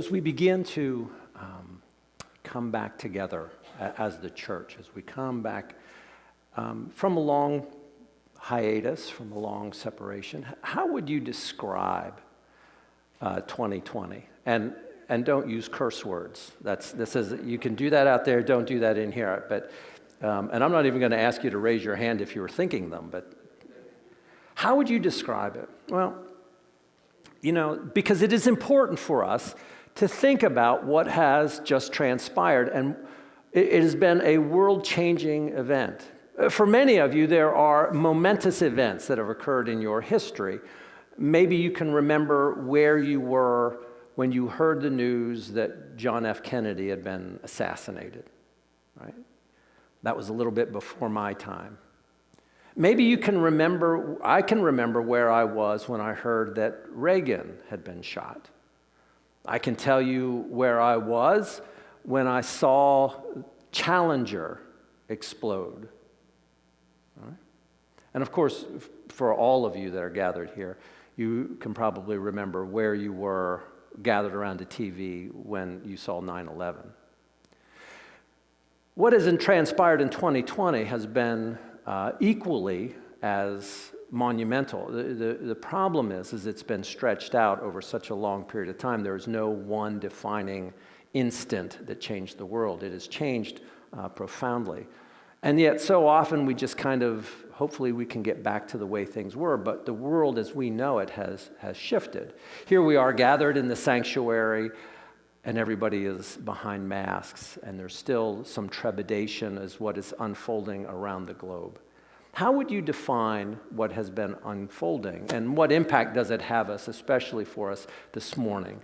As we begin to come back together as the church, as we come back from a long hiatus, from a long separation, how would you describe 2020? And don't use curse words. You can do that out there. Don't do that in here. But and I'm not even going to ask you to raise your hand if you were thinking them. But how would you describe it? Well, because it is important for us to think about what has just transpired, and it has been a world-changing event. For many of you, there are momentous events that have occurred in your history. Maybe you can remember where you were when you heard the news that John F. Kennedy had been assassinated, right? That was a little bit before my time. Maybe you can remember, I can remember where I was when I heard that Reagan had been shot. I can tell you where I was when I saw Challenger explode. All right? And of course, for all of you that are gathered here, you can probably remember where you were gathered around a TV when you saw 9/11. What has transpired in 2020 has been equally as monumental. The problem is it's been stretched out over such a long period of time. There is no one defining instant that changed the world. It has changed profoundly. And yet so often we just hopefully we can get back to the way things were, but the world as we know it has shifted. Here we are gathered in the sanctuary, and everybody is behind masks, and there's still some trepidation as what is unfolding around the globe. How would you define what has been unfolding, and what impact does it have us, especially for us this morning?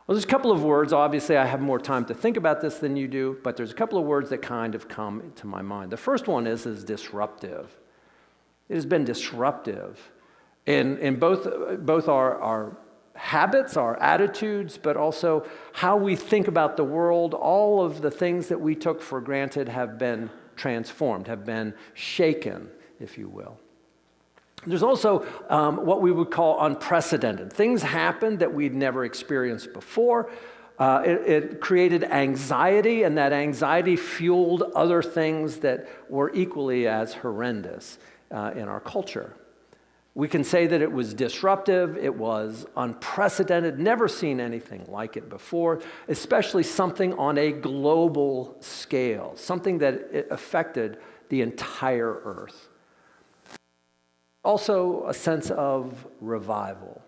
Well, there's a couple of words. Obviously, I have more time to think about this than you do, but there's a couple of words that kind of come to my mind. The first one is disruptive. It has been disruptive in both our habits, our attitudes, but also how we think about the world. All of the things that we took for granted have been transformed, have been shaken, if you will. There's also what we would call unprecedented. Things happened that we'd never experienced before. It created anxiety, and that anxiety fueled other things that were equally as horrendous in our culture. We can say that it was disruptive, it was unprecedented, never seen anything like it before, especially something on a global scale, something that affected the entire earth. Also, a sense of revival,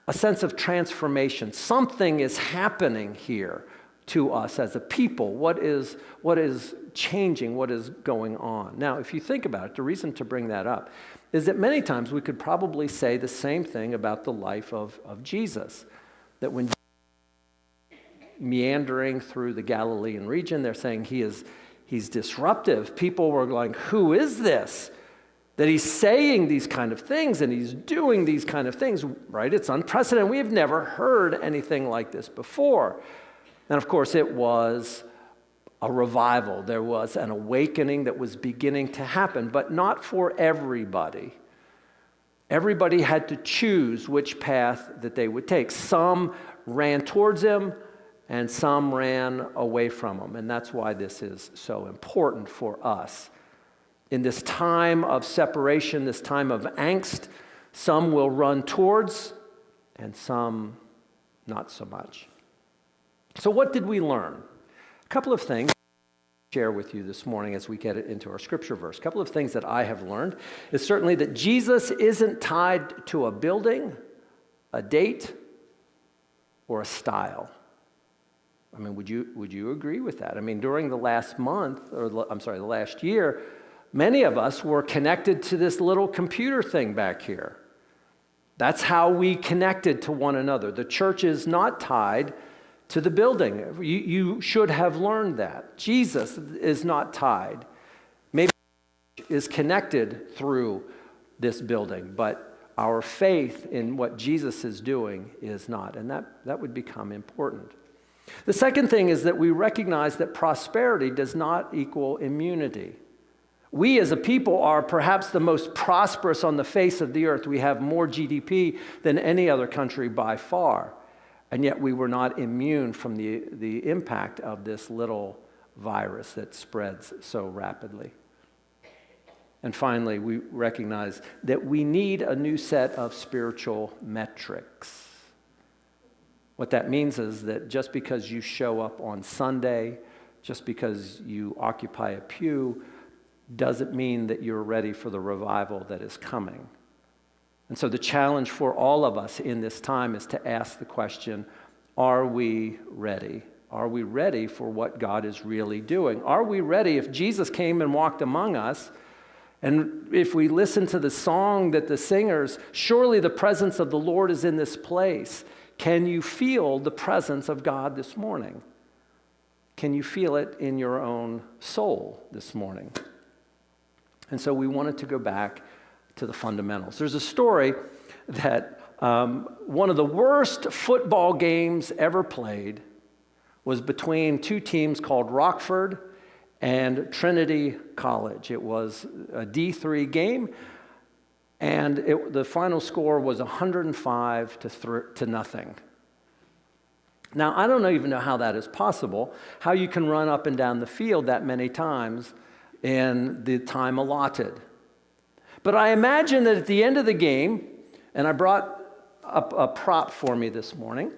a sense of transformation. Something is happening here to us as a people. What is changing? What is going on? Now, if you think about it, the reason to bring that up is that many times we could probably say the same thing about the life of Jesus. That when meandering through the Galilean region, they're saying he's disruptive. People were like, who is this? That he's saying these kind of things and he's doing these kind of things, right? It's unprecedented. We have never heard anything like this before. And of course, it was a revival. There was an awakening that was beginning to happen, but not for everybody. Everybody had to choose which path that they would take. Some ran towards him, and some ran away from him. And that's why this is so important for us. In this time of separation, this time of angst, some will run towards, and some not so much. So what did we learn? A couple of things to share with you this morning as we get into our scripture verse. A couple of things that I have learned is certainly that Jesus isn't tied to a building, a date, or a style. I mean, would you agree with that? I mean, during the last month, the last year, many of us were connected to this little computer thing back here. That's how we connected to one another. The church is not tied to the building. You should have learned that. Jesus is not tied. Maybe is connected through this building, but our faith in what Jesus is doing is not, and that would become important. The second thing is that we recognize that prosperity does not equal immunity. We as a people are perhaps the most prosperous on the face of the earth. We have more GDP than any other country by far. And yet we were not immune from the impact of this little virus that spreads so rapidly. And finally, we recognize that we need a new set of spiritual metrics. What that means is that just because you show up on Sunday, just because you occupy a pew, doesn't mean that you're ready for the revival that is coming. And so the challenge for all of us in this time is to ask the question, are we ready? Are we ready for what God is really doing? Are we ready if Jesus came and walked among us, and if we listen to the song that the singers, surely the presence of the Lord is in this place. Can you feel the presence of God this morning? Can you feel it in your own soul this morning? And so we wanted to go back to the fundamentals. There's a story that one of the worst football games ever played was between two teams called Rockford and Trinity College. It was a D3 game, and the final score was 105 to nothing. Now, I don't even know how that is possible, how you can run up and down the field that many times in the time allotted. But I imagine that at the end of the game, and I brought up a prop for me this morning,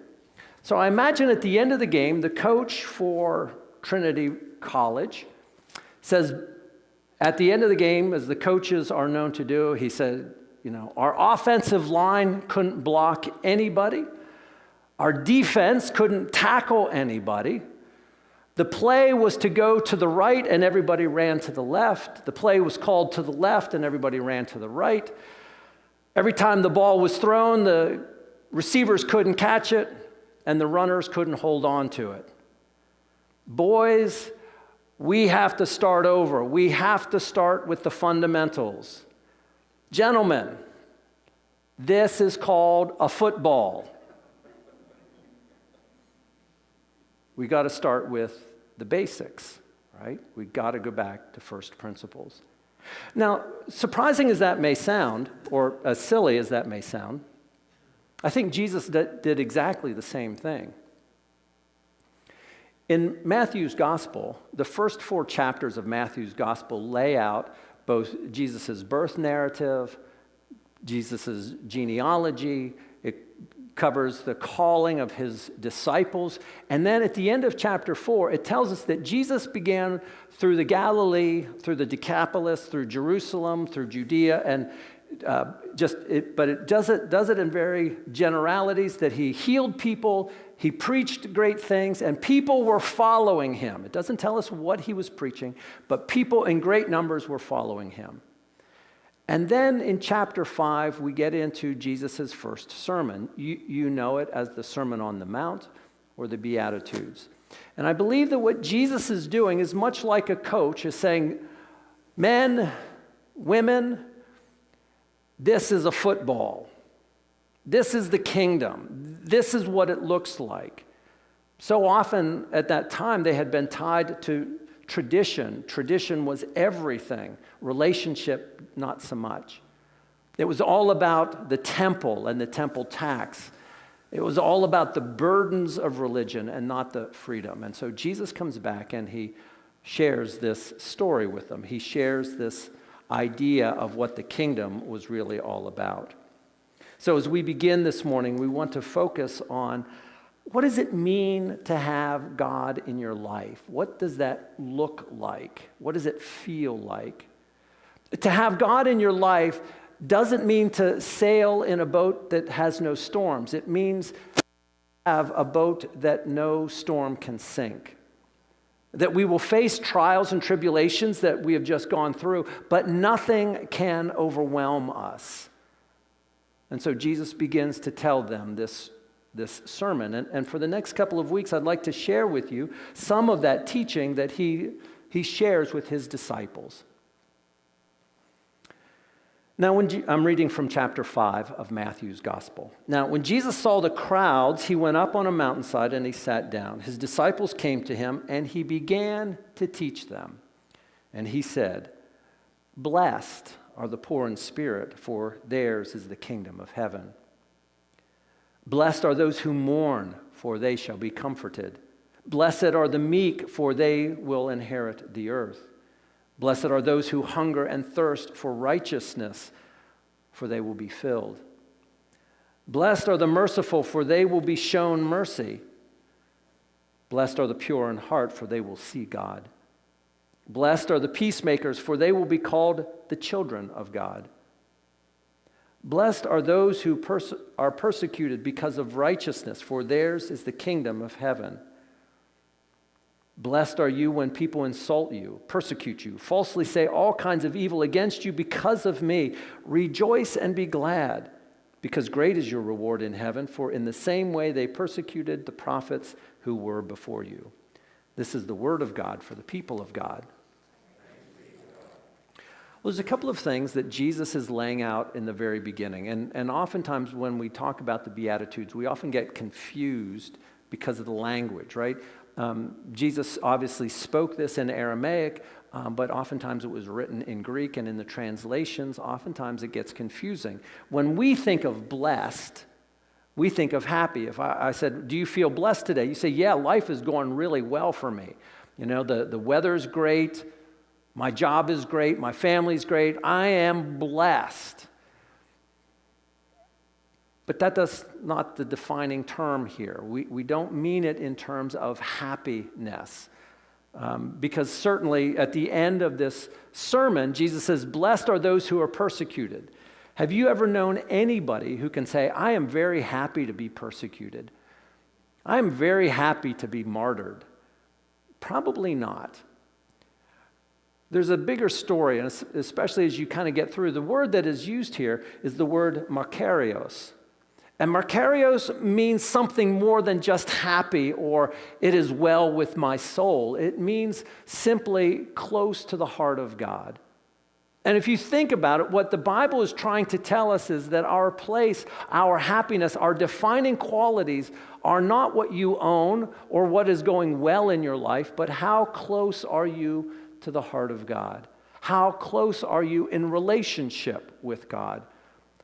so I imagine at the end of the game, the coach for Trinity College says, at the end of the game, as the coaches are known to do, he said, our offensive line couldn't block anybody. Our defense couldn't tackle anybody. The play was to go to the right and everybody ran to the left. The play was called to the left and everybody ran to the right. Every time the ball was thrown, the receivers couldn't catch it and the runners couldn't hold on to it. Boys, we have to start over. We have to start with the fundamentals. Gentlemen, this is called a football. We got to start with the basics, right? We got to go back to first principles. Now, surprising as that may sound, or as silly as that may sound, I think Jesus did exactly the same thing. In Matthew's gospel, the first 4 chapters of Matthew's gospel lay out both Jesus' birth narrative, Jesus' genealogy. It covers the calling of his disciples. And then at the end of chapter 4, it tells us that Jesus began through the Galilee, through the Decapolis, through Jerusalem, through Judea, and but it does it in very generalities, that he healed people, he preached great things, and people were following him. It doesn't tell us what he was preaching, but people in great numbers were following him. And then in chapter 5, we get into Jesus' first sermon. You know it as the Sermon on the Mount or the Beatitudes. And I believe that what Jesus is doing is much like a coach is saying, men, women, this is a football. This is the kingdom. This is what it looks like. So often at that time, they had been tied to tradition. Tradition was everything. Relationship, not so much. It was all about the temple and the temple tax. It was all about the burdens of religion and not the freedom. And so Jesus comes back and he shares this story with them. He shares this idea of what the kingdom was really all about. So as we begin this morning, we want to focus on what does it mean to have God in your life? What does that look like? What does it feel like? To have God in your life doesn't mean to sail in a boat that has no storms. It means to have a boat that no storm can sink. That we will face trials and tribulations that we have just gone through, but nothing can overwhelm us. And so Jesus begins to tell them this sermon. And for the next couple of weeks, I'd like to share with you some of that teaching that he shares with his disciples. Now, I'm reading from chapter 5 of Matthew's gospel. Now, when Jesus saw the crowds, he went up on a mountainside and he sat down. His disciples came to him and he began to teach them. And he said, "Blessed are the poor in spirit, for theirs is the kingdom of heaven. Blessed are those who mourn, for they shall be comforted. Blessed are the meek, for they will inherit the earth. Blessed are those who hunger and thirst for righteousness, for they will be filled. Blessed are the merciful, for they will be shown mercy. Blessed are the pure in heart, for they will see God. Blessed are the peacemakers, for they will be called the children of God. Blessed are those who are persecuted because of righteousness, for theirs is the kingdom of heaven. Blessed are you when people insult you, persecute you, falsely say all kinds of evil against you because of me. Rejoice and be glad, because great is your reward in heaven, for in the same way they persecuted the prophets who were before you. This is the word of God for the people of God. Well, there's a couple of things that Jesus is laying out in the very beginning. And oftentimes when we talk about the Beatitudes, we often get confused because of the language, right? Jesus obviously spoke this in Aramaic, but oftentimes it was written in Greek, and in the translations, oftentimes it gets confusing. When we think of blessed, we think of happy. If I said, do you feel blessed today? You say, yeah, life is going really well for me. You know, the weather's great. My job is great. My family's great. I am blessed. But that's not the defining term here. We don't mean it in terms of happiness. Because certainly at the end of this sermon, Jesus says, blessed are those who are persecuted. Have you ever known anybody who can say, I am very happy to be persecuted? I am very happy to be martyred? Probably not. There's a bigger story, and especially as you kind of get through, the word that is used here is the word makarios. And makarios means something more than just happy or it is well with my soul. It means simply close to the heart of God. And if you think about it, what the Bible is trying to tell us is that our place, our happiness, our defining qualities are not what you own or what is going well in your life, but how close are you to the heart of God? How close are you in relationship with God?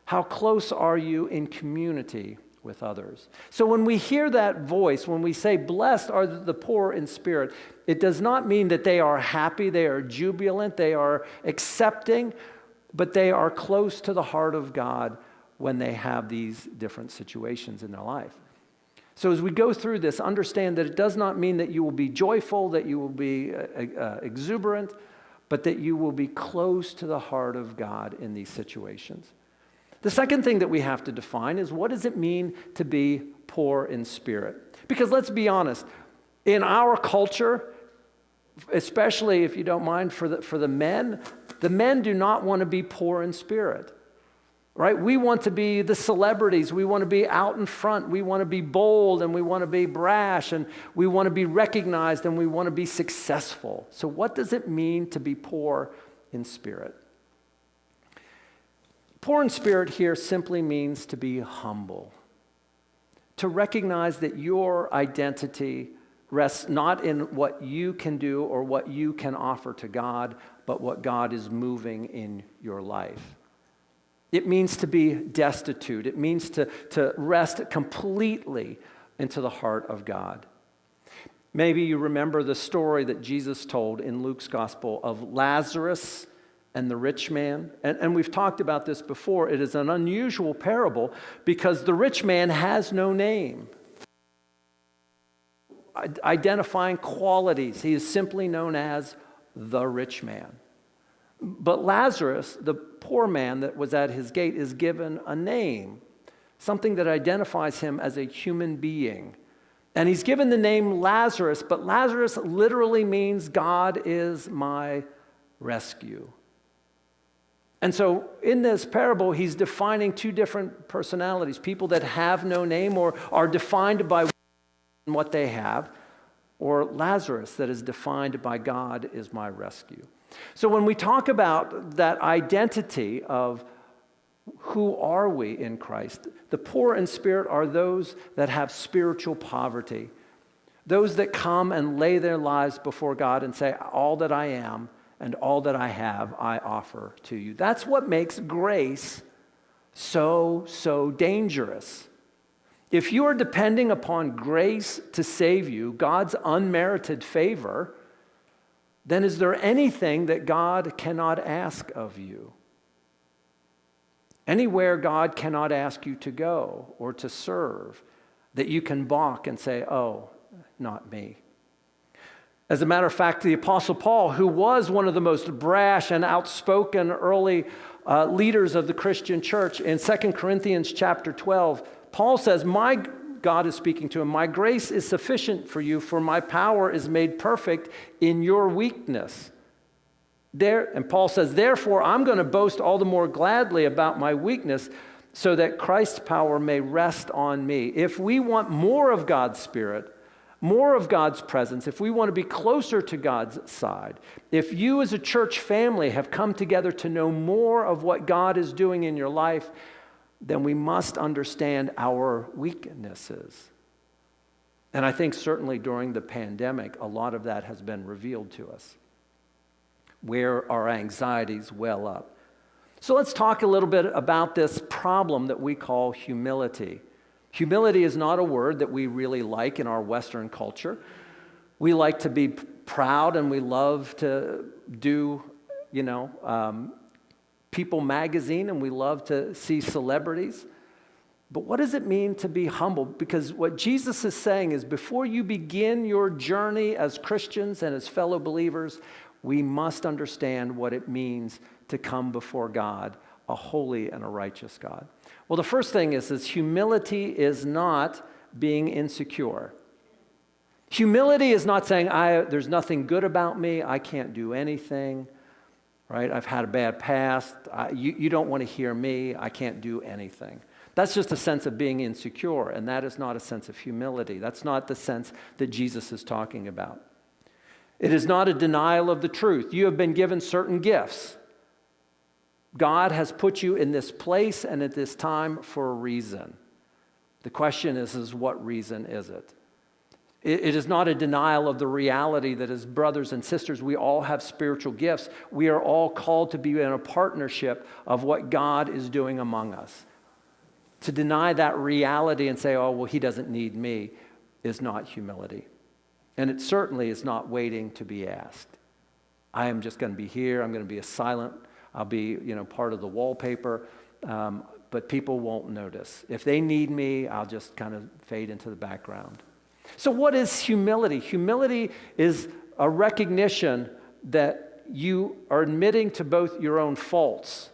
How close are you in community with others? So when we hear that voice, when we say, blessed are the poor in spirit, it does not mean that they are happy, they are jubilant, they are accepting, but they are close to the heart of God when they have these different situations in their life. So as we go through this, understand that it does not mean that you will be joyful, that you will be exuberant, but that you will be close to the heart of God in these situations. The second thing that we have to define is, what does it mean to be poor in spirit? Because let's be honest, in our culture, especially if you don't mind for the men do not want to be poor in spirit. Right? We want to be the celebrities. We want to be out in front. We want to be bold, and we want to be brash, and we want to be recognized, and we want to be successful. So what does it mean to be poor in spirit? Poor in spirit here simply means to be humble. To recognize that your identity rests not in what you can do or what you can offer to God, but what God is moving in your life. It means to be destitute. It means to rest completely into the heart of God. Maybe you remember the story that Jesus told in Luke's gospel of Lazarus and the rich man. And we've talked about this before. It is an unusual parable because the rich man has no name. Identifying qualities. He is simply known as the rich man. But Lazarus, the poor man that was at his gate, is given a name, something that identifies him as a human being. And he's given the name Lazarus, but Lazarus literally means God is my rescue. And so in this parable, he's defining two different personalities, people that have no name or are defined by what they have, or Lazarus that is defined by God is my rescue. So when we talk about that identity of who are we in Christ, the poor in spirit are those that have spiritual poverty, those that come and lay their lives before God and say, all that I am and all that I have, I offer to you. That's what makes grace so dangerous. If you are depending upon grace to save you, God's unmerited favor, then is there anything that God cannot ask of you? Anywhere God cannot ask you to go or to serve, that you can balk and say, oh, not me. As a matter of fact, the Apostle Paul, who was one of the most brash and outspoken early leaders of the Christian church, in 2 Corinthians chapter 12, Paul says, God is speaking to him, my grace is sufficient for you, for my power is made perfect in your weakness. And Paul says, therefore, I'm going to boast all the more gladly about my weakness so that Christ's power may rest on me. If we want more of God's Spirit, more of God's presence, if we want to be closer to God's side, if you as a church family have come together to know more of what God is doing in your life, then we must understand our weaknesses. And I think certainly during the pandemic, a lot of that has been revealed to us, where our anxieties well up. So let's talk a little bit about this problem that we call humility. Humility is not a word that we really like in our Western culture. We like to be proud and we love to do, People magazine, and we love to see celebrities. But what does it mean to be humble? Because what Jesus is saying is before you begin your journey as Christians and as fellow believers, we must understand what it means to come before God, a holy and a righteous God. Well, the first thing is humility is not being insecure. Humility is not saying, there's nothing good about me, I can't do anything, right? I've had a bad past, you don't want to hear me, I can't do anything. That's just a sense of being insecure, and that is not a sense of humility. That's not the sense that Jesus is talking about. It is not a denial of the truth. You have been given certain gifts. God has put you in this place and at this time for a reason. The question is what reason is it? It is not a denial of the reality that as brothers and sisters, we all have spiritual gifts. We are all called to be in a partnership of what God is doing among us. To deny that reality and say, oh, well, he doesn't need me, is not humility. And it certainly is not waiting to be asked. I am just going to be here. I'm going to be a silent. I'll be, part of the wallpaper, but people won't notice. If they need me, I'll just kind of fade into the background. So what is humility? Humility is a recognition that you are admitting to both your own faults,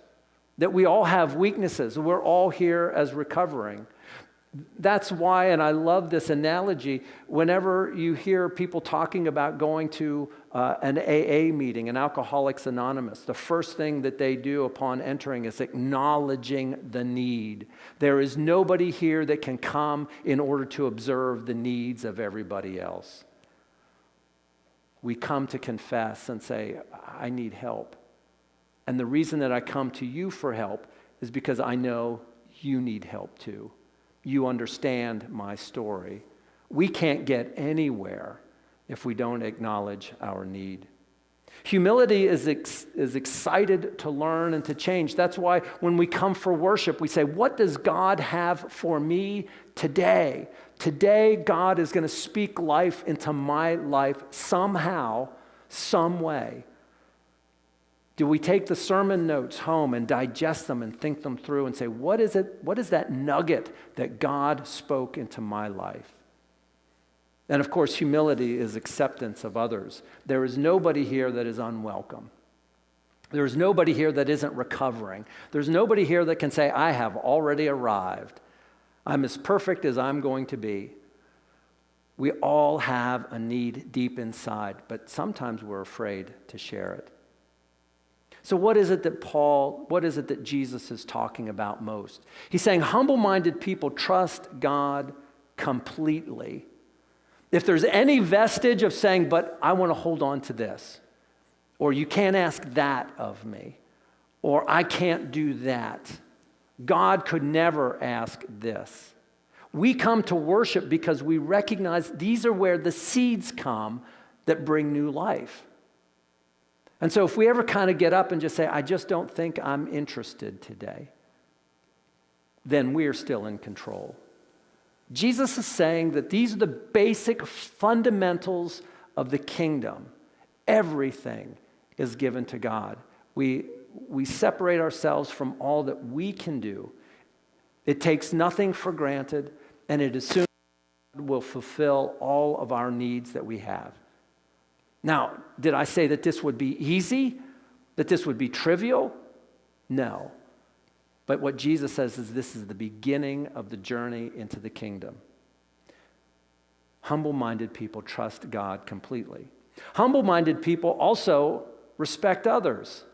that we all have weaknesses. We're all here as recovering. That's why, and I love this analogy, whenever you hear people talking about going to an AA meeting, an Alcoholics Anonymous, the first thing that they do upon entering is acknowledging the need. There is nobody here that can come in order to observe the needs of everybody else. We come to confess and say, I need help. And the reason that I come to you for help is because I know you need help too. You understand my story. We can't get anywhere if we don't acknowledge our need. Humility is excited to learn and to change. That's why when we come for worship, we say, what does God have for me today? Today, God is going to speak life into my life somehow, some way. Do we take the sermon notes home and digest them and think them through and say, what is that nugget that God spoke into my life? And of course, humility is acceptance of others. There is nobody here that is unwelcome. There is nobody here that isn't recovering. There's nobody here that can say, I have already arrived. I'm as perfect as I'm going to be. We all have a need deep inside, but sometimes we're afraid to share it. So what is it that Jesus is talking about most? He's saying humble-minded people trust God completely. If there's any vestige of saying, but I want to hold on to this, or you can't ask that of me, or I can't do that, God could never ask this. We come to worship because we recognize these are where the seeds come that bring new life. And so if we ever kind of get up and just say, I just don't think I'm interested today, then we are still in control. Jesus is saying that these are the basic fundamentals of the kingdom. Everything is given to God. We separate ourselves from all that we can do. It takes nothing for granted, and it assumes God will fulfill all of our needs that we have. Now, did I say that this would be easy? That this would be trivial? No. But what Jesus says is this is the beginning of the journey into the kingdom. Humble-minded people trust God completely. Humble-minded people also respect others.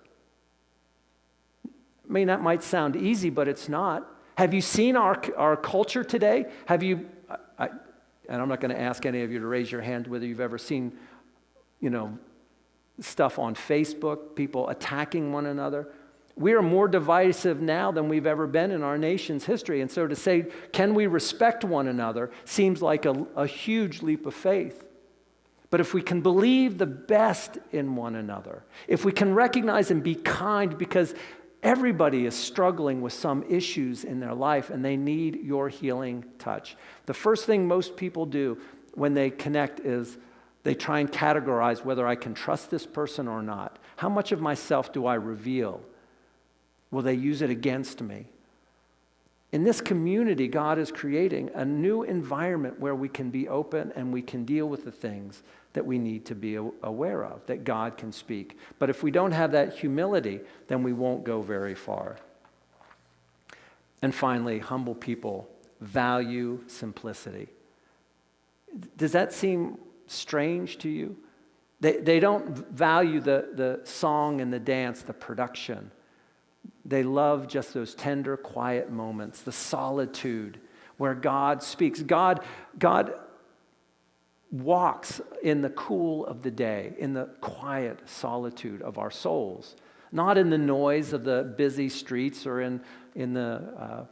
I mean, that might sound easy, but it's not. Have you seen our culture today? And I'm not going to ask any of you to raise your hand whether you've ever seen, stuff on Facebook, people attacking one another. We are more divisive now than we've ever been in our nation's history. And so to say, can we respect one another, seems like a huge leap of faith. But if we can believe the best in one another, if we can recognize and be kind, because everybody is struggling with some issues in their life and they need your healing touch. The first thing most people do when they connect is they try and categorize whether I can trust this person or not. How much of myself do I reveal? Will they use it against me? In this community, God is creating a new environment where we can be open and we can deal with the things that we need to be aware of, that God can speak. But if we don't have that humility, then we won't go very far. And finally, humble people value simplicity. Does that seem strange to you? They don't value the song and the dance, the production. They love just those tender, quiet moments, the solitude where God speaks. God walks in the cool of the day, in the quiet solitude of our souls, not in the noise of the busy streets or in the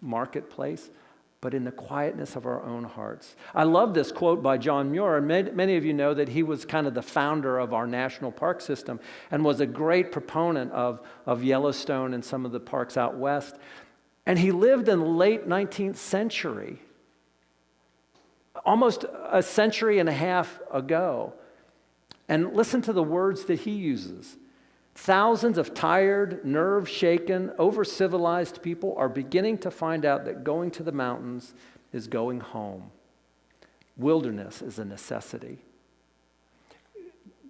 marketplace, but in the quietness of our own hearts. I love this quote by John Muir, and many of you know that he was kind of the founder of our national park system and was a great proponent of Yellowstone and some of the parks out west. And he lived in the late 19th century, almost a century and a half ago. And listen to the words that he uses. Thousands of tired, nerve-shaken, over-civilized people are beginning to find out that going to the mountains is going home. Wilderness is a necessity.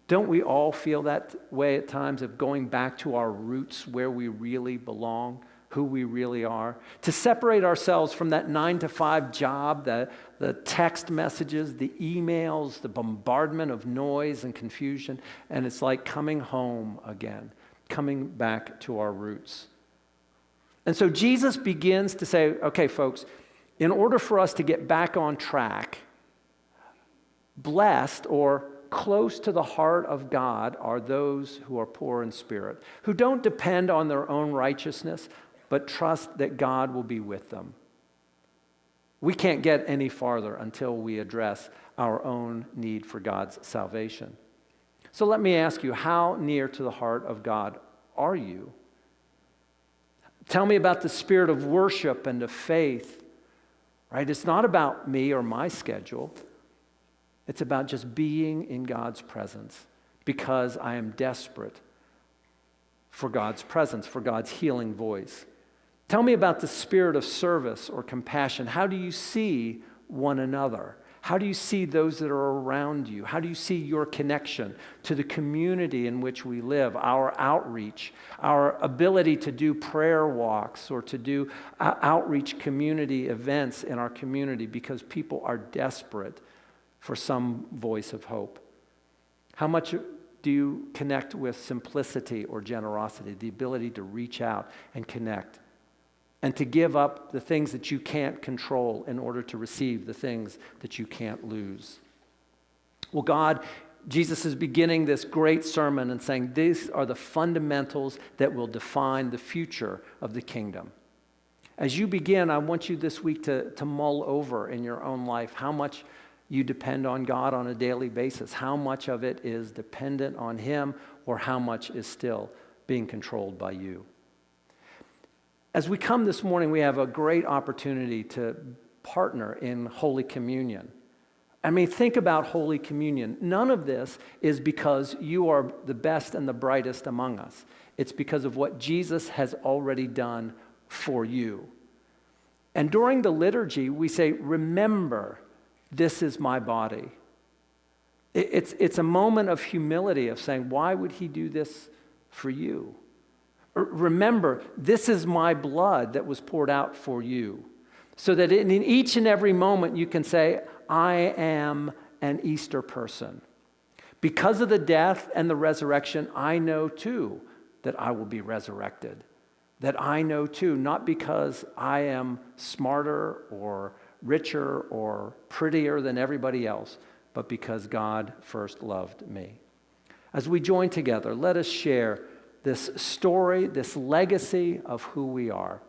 Don't we all feel that way at times, of going back to our roots, where we really belong, who we really are? To separate ourselves from that 9-to-5 job, the text messages, the emails, the bombardment of noise and confusion, and it's like coming home again, coming back to our roots. And so Jesus begins to say, okay, folks, in order for us to get back on track, blessed or close to the heart of God are those who are poor in spirit, who don't depend on their own righteousness, but trust that God will be with them. We can't get any farther until we address our own need for God's salvation. So let me ask you, how near to the heart of God are you? Tell me about the spirit of worship and of faith, right? It's not about me or my schedule. It's about just being in God's presence because I am desperate for God's presence, for God's healing voice. Tell me about the spirit of service or compassion. How do you see one another? How do you see those that are around you? How do you see your connection to the community in which we live, our outreach, our ability to do prayer walks or to do outreach community events in our community because people are desperate for some voice of hope? How much do you connect with simplicity or generosity, the ability to reach out and connect? And to give up the things that you can't control in order to receive the things that you can't lose. Well, Jesus is beginning this great sermon and saying these are the fundamentals that will define the future of the kingdom. As you begin, I want you this week to mull over in your own life how much you depend on God on a daily basis, how much of it is dependent on Him, or how much is still being controlled by you. As we come this morning, we have a great opportunity to partner in Holy Communion. I mean, think about Holy Communion. None of this is because you are the best and the brightest among us. It's because of what Jesus has already done for you. And during the liturgy, we say, remember, this is my body. It's a moment of humility of saying, why would he do this for you? Remember, this is my blood that was poured out for you. So that in each and every moment you can say, I am an Easter person. Because of the death and the resurrection, I know too that I will be resurrected. That I know too, not because I am smarter or richer or prettier than everybody else, but because God first loved me. As we join together, let us share this story, this legacy of who we are.